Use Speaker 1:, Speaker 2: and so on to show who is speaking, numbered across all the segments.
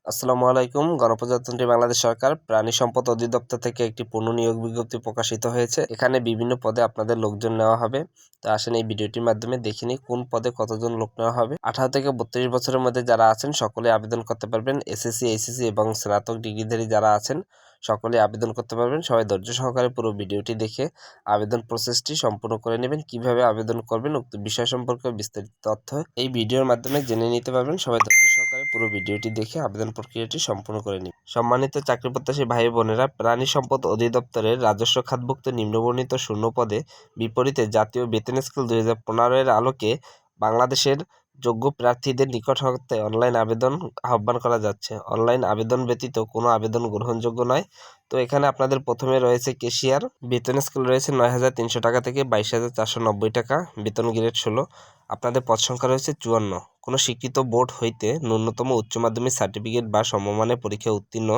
Speaker 1: আসসালামু আলাইকুম। গণপ্রজাতন্ত্রী বাংলাদেশ সরকার প্রাণী সম্পদ অধিদপ্তর থেকে একটি পুনঃনিয়োগ বিজ্ঞপ্তি প্রকাশিত হয়েছে। এখানে বিভিন্ন পদে আপনাদের লোকজন নেওয়া হবে। তো আসেন এই ভিডিওটির মাধ্যমে দেখে নিই কোন পদে কতজন লোক নেওয়া হবে। 18 থেকে 32 বছরের মধ্যে যারা আছেন সকলে আবেদন করতে পারবেন। এসএসসি, এইচএসসি এবং স্নাতক ডিগ্রিধারী যারা আছেন সকলে আবেদন করতে পারবেন। সবাই ধৈর্য সহকারে পুরো ভিডিওটি দেখে আবেদন প্রসেসটি সম্পূর্ণ করে নেবেন। কিভাবে আবেদন করবেন উক্ত বিষয় সম্পর্কে বিস্তারিত তথ্য এই ভিডিওর মাধ্যমে জেনে নিতে পারবেন। সবাই ধৈর্য সহকারে পুরো ভিডিওটি দেখে আবেদন প্রক্রিয়াটি সম্পূর্ণ করে নিন। সম্মানিত চাকরিপ্রত্যাশী ভাই বোনেরা, প্রাণী সম্পদ অধিদপ্তরের রাজস্ব খাতভুক্ত নিম্নবর্ণিত শূন্য পদে বিপরীতে জাতীয় বেতন স্কেল 2015 এর আলোকে বাংলাদেশের যোগ্য প্রার্থীদের নিকট হতে অনলাইন আবেদন আহ্বান করা যাচ্ছে। অনলাইন আবেদন ব্যতীত কোনো আবেদন গ্রহণযোগ্য নয়। তো এখানে আপনাদের প্রথমে রয়েছে কেশিয়ার, বেতন স্কেল রয়েছে 9,300 টাকা থেকে 22,490 টাকা, বেতন গ্রেড 16। আপনাদের পদ সংখ্যা রয়েছে 54। কোনো স্বীকৃত বোর্ড হইতে ন্যূনতম উচ্চ মাধ্যমিক সার্টিফিকেট বা সমমানের পরীক্ষায় উত্তীর্ণ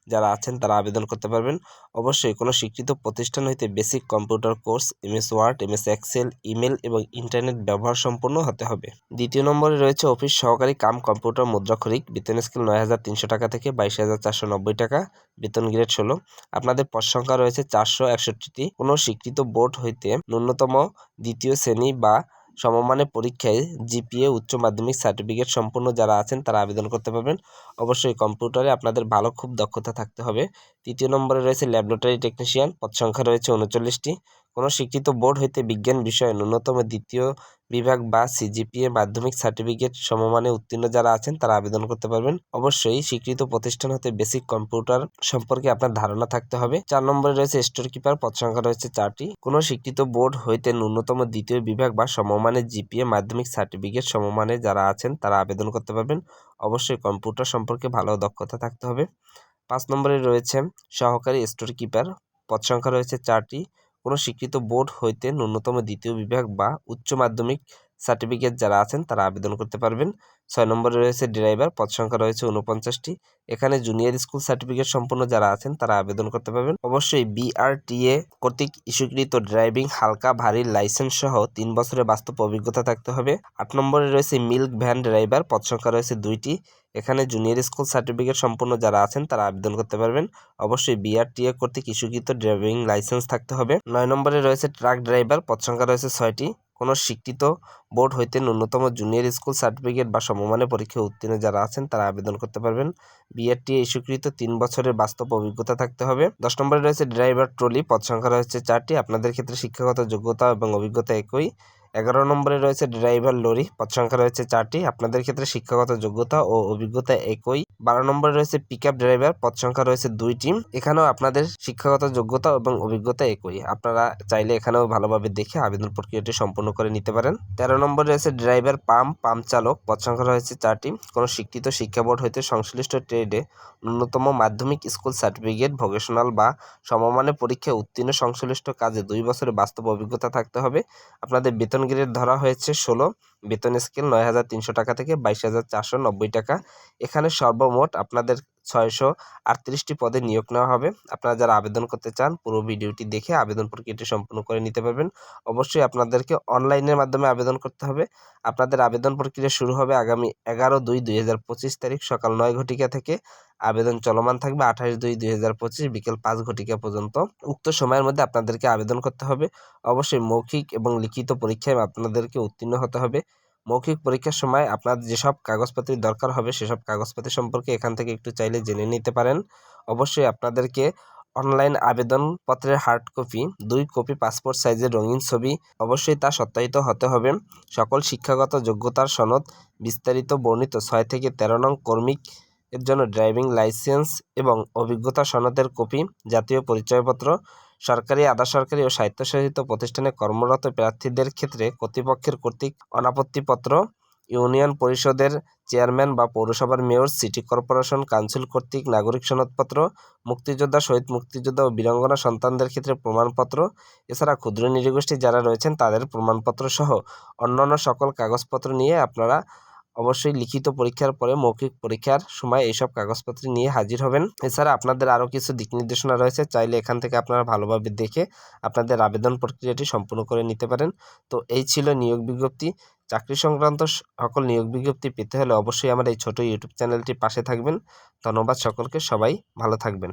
Speaker 1: যারা আছেন তারা আবেদন করতে পারবেন। অবশ্যই কোনো স্বীকৃত প্রতিষ্ঠান হইতে basic computer course, MS Word, MS Excel, email এবং ইন্টারনেট ব্যবহার সম্পন্ন হতে হবে। দ্বিতীয় নম্বরে রয়েছে অফিস সহকারী কাম কম্পিউটার মুদ্রাক্ষরিক, বেতন স্কেল 9,300 টাকা থেকে 22,490 টাকা, বেতন গ্রেড 16। আপনাদের পদ সংখ্যা রয়েছে 461টি। কোনো স্বীকৃত বোর্ড হইতে ন্যূনতম দ্বিতীয় শ্রেণী বা সমমানের পরীক্ষায় জিপিএ উচ্চ মাধ্যমিক সার্টিফিকেট সম্পন্ন যারা আছেন তারা আবেদন করতে পারবেন। অবশ্যই কম্পিউটারে আপনাদের ভালো খুব দক্ষতা থাকতে হবে। তৃতীয় নম্বরে রয়েছে ল্যাবরেটরি টেকনিশিয়ান, পদ সংখ্যা রয়েছে 39টি। কোনো স্বীকৃত বোর্ড হইতে বিজ্ঞান বিষয়ে ন্যূনতম দ্বিতীয় বিভাগ বা সিজিপিএ মাধ্যমিক সার্টিফিকেট সমমানে উত্তীর্ণ যারা আছেন তারা আবেদন করতে পারবেন। অবশ্যই স্বীকৃত প্রতিষ্ঠান হতে বেসিক কম্পিউটার সম্পর্কে আপনার ধারণা থাকতে হবে। 4 নম্বরে রয়েছে স্টোর কিপার, পদ সংখ্যা রয়েছে 4টি। কোনো স্বীকৃত বোর্ড হইতে ন্যূনতম দ্বিতীয় বিভাগ বা সমমানের জিপিএ মাধ্যমিক সার্টিফিকেট সমমানে যারা আছেন তারা আবেদন করতে পারবেন। অবশ্যই কম্পিউটার সম্পর্কে ভালো দক্ষতা থাকতে হবে। 5 নম্বরে রয়েছে সহকারী স্টোর কিপার, পদ সংখ্যা রয়েছে 4টি। কোনো স্বীকৃত বোর্ড হইতে ন্যূনতম দ্বিতীয় বিভাগ বা উচ্চ মাধ্যমিক সার্টিফিকেট যারা আছেন তারা আবেদন করতে পারবেন। 6 নম্বরে রয়েছে ড্রাইভার, পদ সংখ্যা রয়েছে 49টি। এখানে জুনিয়র স্কুল সার্টিফিকেট সম্পন্ন যারা আছেন তারা আবেদন করতে পারবেন। অবশ্যই বিআরটিএ কর্তৃক ইস্যুকৃত ড্রাইভিং হালকা ভারী লাইসেন্স সহ 3 বছরের বাস্তব অভিজ্ঞতা থাকতে হবে। 8 নম্বরে রয়েছে মিল্ক ভ্যান ড্রাইভার, পদ সংখ্যা রয়েছে 2টি। এখানে জুনিয়র স্কুল সার্টিফিকেট সম্পন্ন যারা আছেন তারা আবেদন করতে পারবেন। অবশ্যই বিআরটিএ কর্তৃক ইস্যুকৃত ড্রাইভিং লাইসেন্স থাকতে হবে। 9 নম্বরে রয়েছে ট্রাক ড্রাইভার, পদ সংখ্যা রয়েছে 6টি। কোনো স্বীকৃত বোর্ড হইতে ন্যূনতম জুনিয়র স্কুল সার্টিফিকেট বা সমমানের পরীক্ষায় উত্তীর্ণ যারা আছেন তারা আবেদন করতে পারবেন। বিআরটিএ ইস্যুকৃত 3 বছরের বাস্তব অভিজ্ঞতা থাকতে হবে। 10 নম্বরে রয়েছে ড্রাইভার ট্রলি, পদ সংখ্যা রয়েছে 4টি। আপনাদের ক্ষেত্রে শিক্ষাগত যোগ্যতা এবং অভিজ্ঞতা একই। 11 নম্বরে রয়েছে ড্রাইভার লরি, পদ সংখ্যা রয়েছে 4টি। আপনাদের ক্ষেত্রে শিক্ষাগত যোগ্যতা ও অভিজ্ঞতা একই। 12 নম্বরে রয়েছে পিকআপ ড্রাইভার, পদ সংখ্যা রয়েছে 2টি। এখানেও আপনাদের শিক্ষাগত যোগ্যতা এবং অভিজ্ঞতা একই। আপনারা চাইলে এখানেও ভালোভাবে দেখে আবেদন প্রক্রিয়াটি সম্পূর্ণ করে নিতে পারেন। 13 নম্বরে রয়েছে ড্রাইভার পাম্প চালক, পদ সংখ্যা রয়েছে 4টি। কোনো স্বীকৃত শিক্ষা বোর্ড হইতে সংশ্লিষ্ট ট্রেডে ন্যূনতম মাধ্যমিক স্কুল সার্টিফিকেট, ভোকেশনাল বা সমমানের পরীক্ষায় উত্তীর্ণ সংশ্লিষ্ট কাজে 2 বছরের বাস্তব অভিজ্ঞতা থাকতে হবে। আপনাদের বেতন গ্রেড ধরা হয়েছে 16, বেতন স্কেল 9,300 টাকা থেকে 22,490 টাকা। এখানে সর্বমোট আপনাদের 638টি পদে নিয়োগ নেওয়া হবে। আপনারা যারা আবেদন করতে চান পুরো ভিডিওটি দেখে আবেদন প্রক্রিয়াটি সম্পূর্ণ করে নিতে পারবেন। অবশ্যই আপনাদেরকে অনলাইনের মাধ্যমে আবেদন করতে হবে। আপনাদের আবেদন প্রক্রিয়া শুরু হবে আগামী 11/2/2025 তারিখ সকাল 9 ঘটিকা থেকে। আবেদন চলমান থাকবে 28/2/2025 বিকেল 5 ঘটিকা পর্যন্ত। উক্ত সময়ের মধ্যে আপনাদেরকে আবেদন করতে হবে। অবশ্যই মৌখিক এবং লিখিত পরীক্ষায় আপনাদেরকে উত্তীর্ণ হতে হবে। মৌখিক পরীক্ষার সময় আপনার যেসব কাগজপত্রের দরকার হবে সেসব কাগজপত্র সম্পর্কে এখান থেকে একটু চাইলে জেনে নিতে পারেন। অবশ্যই আপনাদেরকে অনলাইন আবেদনপত্রের হার্ড কপি, 2 কপি পাসপোর্ট সাইজের রঙিন ছবি, অবশ্যই তা সত্যায়িত হতে হবে। সকল শিক্ষাগত যোগ্যতার সনদ, বিস্তারিত বর্ণিত 6 থেকে 13 নং কর্মিক এর জন্য ড্রাইভিং লাইসেন্স এবং অভিজ্ঞতা সনদের কপি, জাতীয় পরিচয়পত্র। সরকারি, আধা সরকারি ও স্বায়ত্তশাসিত প্রতিষ্ঠানে কর্মরত প্রার্থীদের ক্ষেত্রে কর্তৃপক্ষের কর্তৃক অনাপত্তিপত্র, ইউনিয়ন পরিষদের চেয়ারম্যান বা পৌরসভার মেয়র, সিটি কর্পোরেশন কাউন্সিল কর্তৃক নাগরিক সনদপত্র, মুক্তিযোদ্ধা, শহীদ মুক্তিযোদ্ধা ও বীরাঙ্গনা সন্তানদের ক্ষেত্রে প্রমাণপত্র, এছাড়া ক্ষুদ্র নৃগোষ্ঠী যারা রয়েছেন তাদের প্রমাণপত্র সহ অন্যান্য সকল কাগজপত্র নিয়ে আপনারা অবশ্যই লিখিত পরীক্ষার পরে মৌখিক পরীক্ষার সময় এইসব কাগজপত্র নিয়ে হাজির হবেন। এছাড়া আপনাদের আরও কিছু দিক নির্দেশনা রয়েছে, চাইলে এখান থেকে আপনারা ভালোভাবে দেখে আপনাদের আবেদন প্রক্রিয়াটি সম্পূর্ণ করে নিতে পারেন। তো এই ছিল নিয়োগ বিজ্ঞপ্তি। চাকরি সংক্রান্ত সকল নিয়োগ বিজ্ঞপ্তি পেতে হলে অবশ্যই আমার এই ছোট ইউটিউব চ্যানেলটির পাশে থাকবেন। ধন্যবাদ সকলকে, সবাই ভালো থাকবেন।